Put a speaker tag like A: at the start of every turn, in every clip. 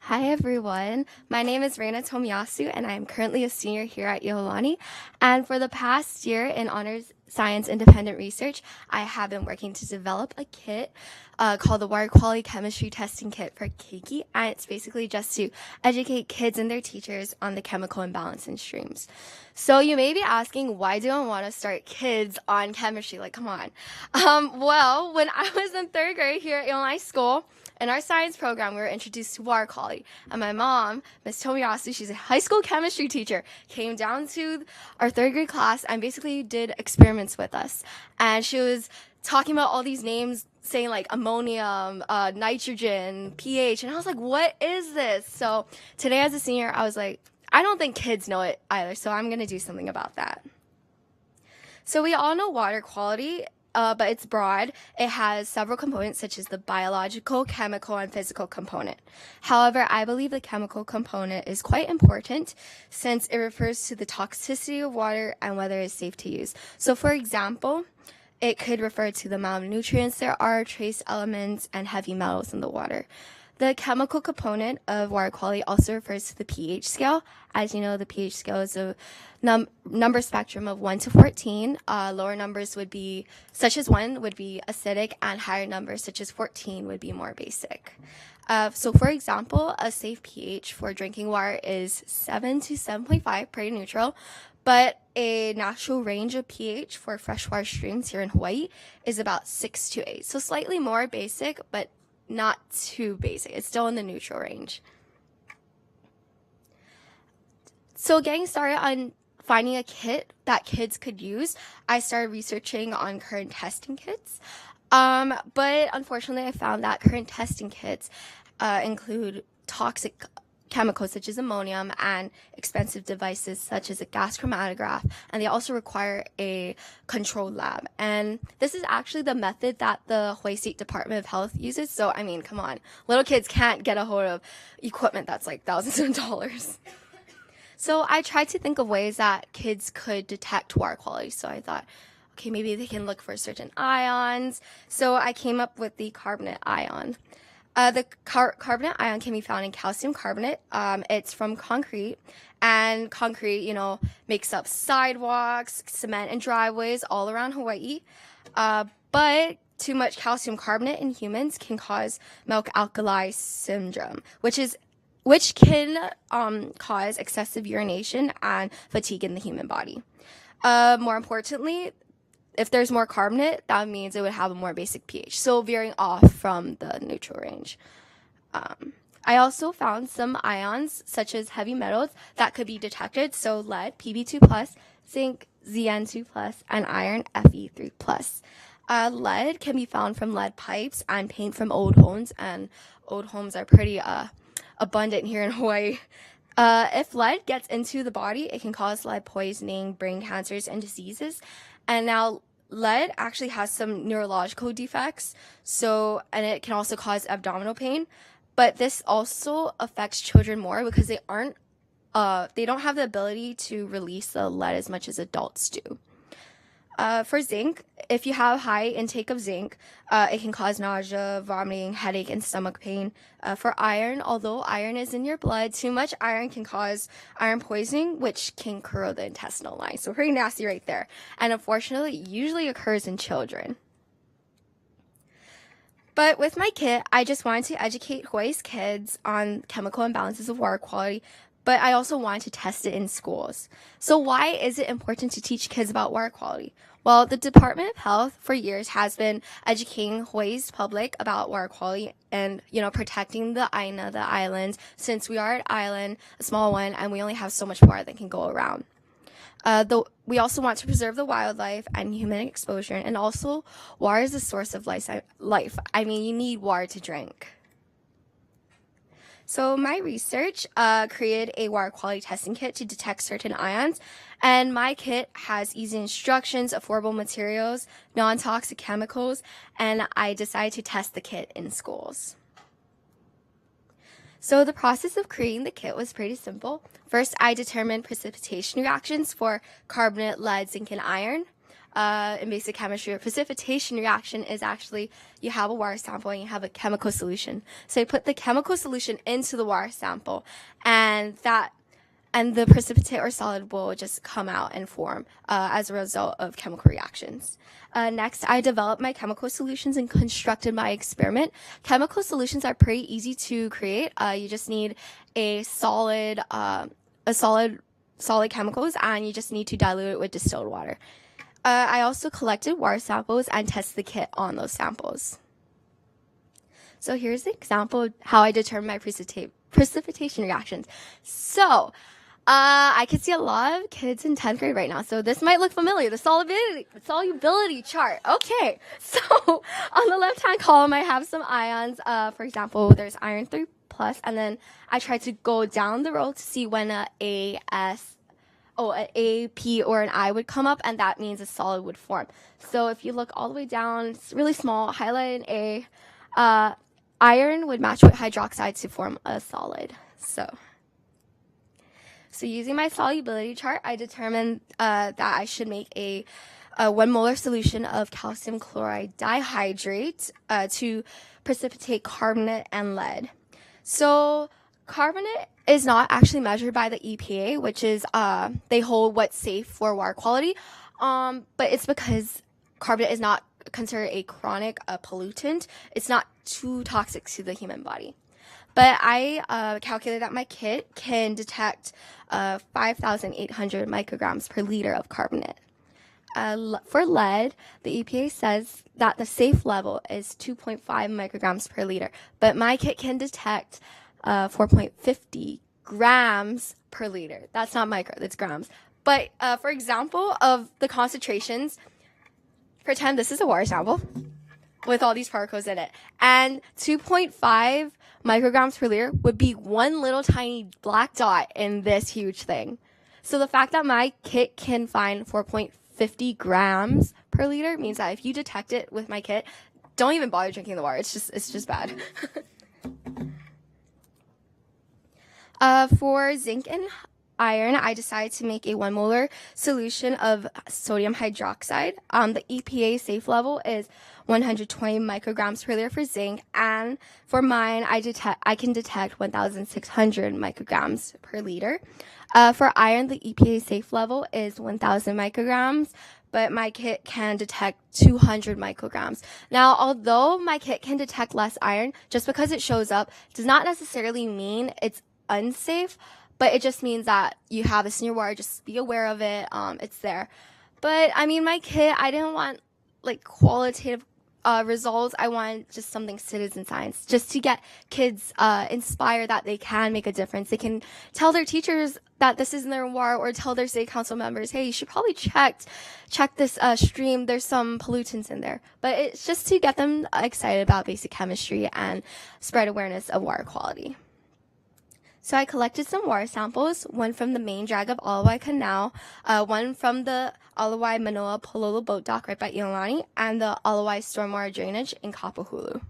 A: Hi everyone, my name is Raina Tomiyasu and I am currently a senior here at Iolani. And for the past year in Honors Science Independent Research, I have been working to develop a kit called the Water Quality Chemistry Testing Kit for Keiki. And it's basically just to educate kids and their teachers on the chemical imbalance in streams. So you may be asking, why do I want to start kids on chemistry? Like, come on. Well, when I was in third grade here at Iolani School, in our science program, we were introduced to water quality. And my mom, Miss Tomiyasu, she's a high school chemistry teacher, came down to our third grade class and basically did experiments with us. And she was talking about all these names, saying like ammonium, nitrogen, pH. And I was like, what is this? So today as a senior, I was like, I don't think kids know it either. So I'm going to do something about that. So we all know water quality. But it's broad. It has several components such as the biological, chemical, and physical component. However, I believe the chemical component is quite important since it refers to the toxicity of water and whether it's safe to use. So for example, it could refer to the amount of nutrients there are, trace elements, and heavy metals in the water. The chemical component of water quality also refers to the pH scale. As you know, the pH scale is a number spectrum of 1 to 14. Lower numbers would be, such as 1, would be acidic, and higher numbers, such as 14, would be more basic. So for example, a safe pH for drinking water is 7 to 7.5, pretty neutral. But a natural range of pH for freshwater streams here in Hawaii is about 6 to 8. So slightly more basic, but not too basic. It's still in the neutral range. So getting started on finding a kit that kids could use, I started researching on current testing kits. But unfortunately, I found that current testing kits include toxic chemicals such as ammonium and expensive devices such as a gas chromatograph, and they also require a controlled lab. And this is actually the method that the Hawaii State Department of Health uses. So, I mean, come on, little kids can't get a hold of equipment that's like thousands of dollars. So I tried to think of ways that kids could detect water quality. So I thought, okay, maybe they can look for certain ions. So I came up with the carbonate ion. The carbonate ion can be found in calcium carbonate. It's from concrete, and concrete, makes up sidewalks, cement, and driveways all around Hawaii. But too much calcium carbonate in humans can cause milk alkali syndrome, which can cause excessive urination and fatigue in the human body. More importantly, if there's more carbonate, that means it would have a more basic pH, so veering off from the neutral range. I also found some ions, such as heavy metals, that could be detected, so lead, Pb2+, zinc, Zn2+, and iron, Fe3+. Lead can be found from lead pipes and paint from old homes, and old homes are pretty abundant here in Hawaii. If lead gets into the body, it can cause lead poisoning, brain cancers, and diseases. And now lead actually has some neurological defects, and it can also cause abdominal pain. But this also affects children more because they don't have the ability to release the lead as much as adults do. For zinc, if you have high intake of zinc, it can cause nausea, vomiting, headache, and stomach pain. For iron, although iron is in your blood, too much iron can cause iron poisoning, which can corrode the intestinal line. So pretty nasty right there. And unfortunately, it usually occurs in children. But with my kit, I just wanted to educate Hawaii's kids on chemical imbalances of water quality, but I also wanted to test it in schools. So why is it important to teach kids about water quality? Well, the Department of Health for years has been educating Hawaii's public about water quality and, protecting the Aina, the islands, since we are an island, a small one, and we only have so much water that can go around. We also want to preserve the wildlife and human exposure, and also water is the source of life. I mean, you need water to drink. So my research created a water quality testing kit to detect certain ions, and my kit has easy instructions, affordable materials, non-toxic chemicals, and I decided to test the kit in schools. So the process of creating the kit was pretty simple. First, I determined precipitation reactions for carbonate, lead, zinc, and iron. in basic chemistry, a precipitation reaction is actually you have a water sample and you have a chemical solution. So you put the chemical solution into the water sample, and the precipitate or solid will just come out and form as a result of chemical reactions. Next, I developed my chemical solutions and constructed my experiment. Chemical solutions are pretty easy to create. You just need a solid chemicals, and you just need to dilute it with distilled water. I also collected water samples and tested the kit on those samples. So here's an example of how I determine my precipitation reactions. So I can see a lot of kids in 10th grade right now, so this might look familiar. The solubility chart. Okay, so on the left-hand column, I have some ions. For example, there's iron 3+, and then I try to go down the row to see when an A, P, or an I would come up, and that means a solid would form. So if you look all the way down, it's really small, highlight an A, iron would match with hydroxide to form a solid. So using my solubility chart, I determined that I should make a 1 molar solution of calcium chloride dihydrate to precipitate carbonate and lead. So carbonate is not actually measured by the EPA, which is they hold what's safe for water quality, but it's because carbonate is not considered a chronic pollutant. It's not too toxic to the human body. But I calculated that my kit can detect 5,800 micrograms per liter of carbonate. For lead, the EPA says that the safe level is 2.5 micrograms per liter, but my kit can detect 4.50 grams per liter. That's not micro, that's grams. But for example of the concentrations, pretend this is a water sample with all these particles in it, and 2.5 micrograms per liter would be one little tiny black dot in this huge thing. So the fact that my kit can find 4.50 grams per liter means that if you detect it with my kit, don't even bother drinking the water. It's just bad. For zinc and iron, I decided to make a 1 molar solution of sodium hydroxide. The EPA safe level is 120 micrograms per liter for zinc, and for mine, I can detect 1,600 micrograms per liter. For iron, the EPA safe level is 1,000 micrograms, but my kit can detect 200 micrograms. Now, although my kit can detect less iron, just because it shows up does not necessarily mean it's unsafe, but it just means that you have this in your water. Just be aware of it. It's there. But I mean, my kit, I didn't want like qualitative results. I wanted just something citizen science, just to get kids inspired that they can make a difference. They can tell their teachers that this is in their water, or tell their state council members, hey, you should probably check this stream. There's some pollutants in there. But it's just to get them excited about basic chemistry and spread awareness of water quality. So I collected some water samples, one from the main drag of Alawai Canal, one from the Alawai Manoa Pololo boat dock right by Iolani, and the Alawai stormwater drainage in Kapahulu.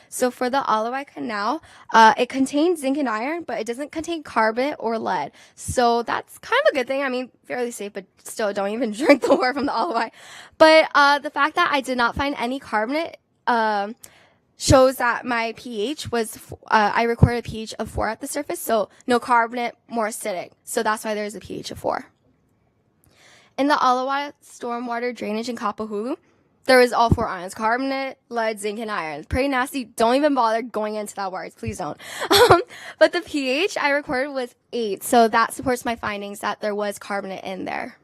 A: So for the Alawai Canal, it contains zinc and iron, but it doesn't contain carbonate or lead. So that's kind of a good thing. I mean, fairly safe, but still don't even drink the water from the Alawai. But the fact that I did not find any carbonate shows that my pH was, I recorded a pH of 4 at the surface, so no carbonate, more acidic. So that's why there's a pH of 4. In the Alawai stormwater drainage in Kapahulu, there was all 4 ions: carbonate, lead, zinc, and iron. Pretty nasty. Don't even bother going into that water. Please don't. But the pH I recorded was 8, so that supports my findings that there was carbonate in there.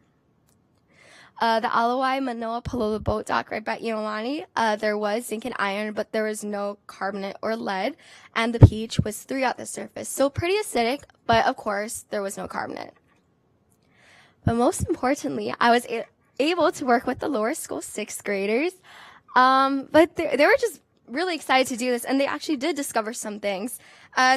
A: The Alawai Manoa Pololo boat dock right by Iolani, there was zinc and iron, but there was no carbonate or lead, and the pH was 3 at the surface. So pretty acidic, but of course, there was no carbonate. But most importantly, I was able to work with the lower school 6th graders, but they were just really excited to do this, and they actually did discover some things.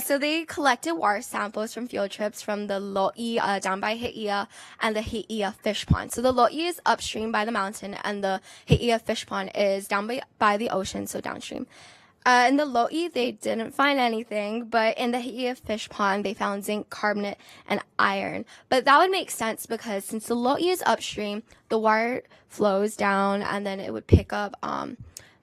A: So they collected water samples from field trips from the Lo'i down by He'ia and the He'ia fish pond. So the Lo'i is upstream by the mountain, and the He'ia fish pond is down by the ocean, so downstream. In the Lo'i, they didn't find anything, but in the Haia fish pond, they found zinc, carbonate, and iron. But that would make sense because since the Lo'i is upstream, the water flows down, and then it would pick up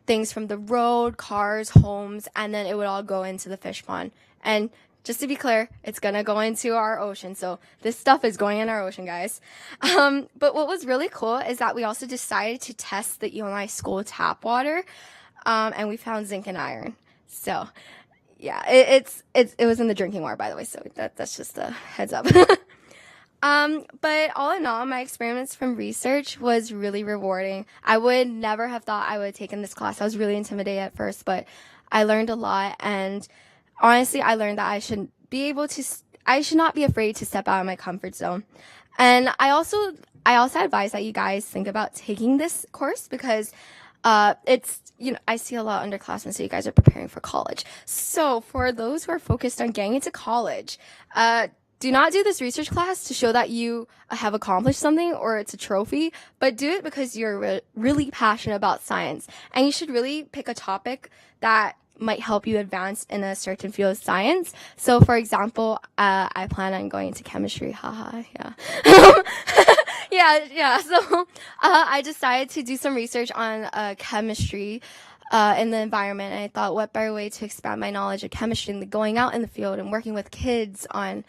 A: things from the road, cars, homes, and then it would all go into the fish pond. And just to be clear, it's going to go into our ocean. So this stuff is going in our ocean, guys. But what was really cool is that we also decided to test the EONI school tap water. And we found zinc and iron. So, yeah, it was in the drinking water, by the way. So that's just a heads up. But all in all, my experience from research was really rewarding. I would never have thought I would have taken this class. I was really intimidated at first, but I learned a lot. And honestly, I learned that I should not be afraid to step out of my comfort zone. And I also advise that you guys think about taking this course because it's, I see a lot of underclassmen, so you guys are preparing for college. So for those who are focused on getting into college, do not do this research class to show that you have accomplished something or it's a trophy, but do it because you're really passionate about science. And you should really pick a topic that might help you advance in a certain field of science. So for example, I plan on going into chemistry. Haha, yeah. yeah. So I decided to do some research on chemistry in the environment, and I thought, what better way to expand my knowledge of chemistry than going out in the field and working with kids on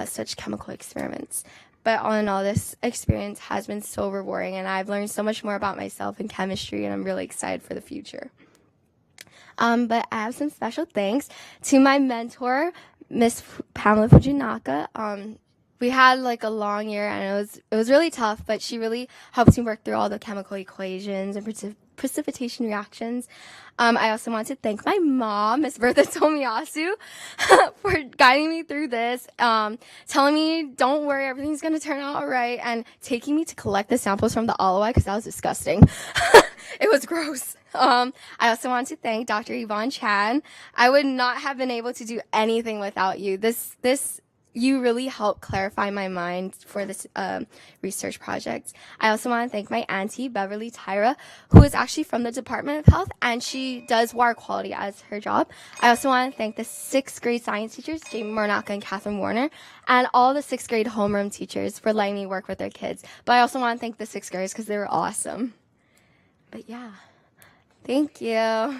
A: such chemical experiments. But all in all, this experience has been so rewarding, and I've learned so much more about myself in chemistry, and I'm really excited for the future. But I have some special thanks to my mentor, Miss Pamela Fujinaka. We had like a long year, and it was really tough, but she really helped me work through all the chemical equations and precipitation reactions. I also want to thank my mom, Miss Raina Tomiyasu, for guiding me through this, telling me, don't worry, everything's going to turn out all right, and taking me to collect the samples from the alawai because that was disgusting. It was gross. I also want to thank Dr. Yvonne Chan. I would not have been able to do anything without you. You really helped clarify my mind for this research project. I also want to thank my auntie, Beverly Tyra, who is actually from the Department of Health, and she does water quality as her job. I also want to thank the 6th grade science teachers, Jamie Mornaka and Catherine Warner, and all the 6th grade homeroom teachers for letting me work with their kids. But I also want to thank the 6th graders because they were awesome. But yeah, thank you.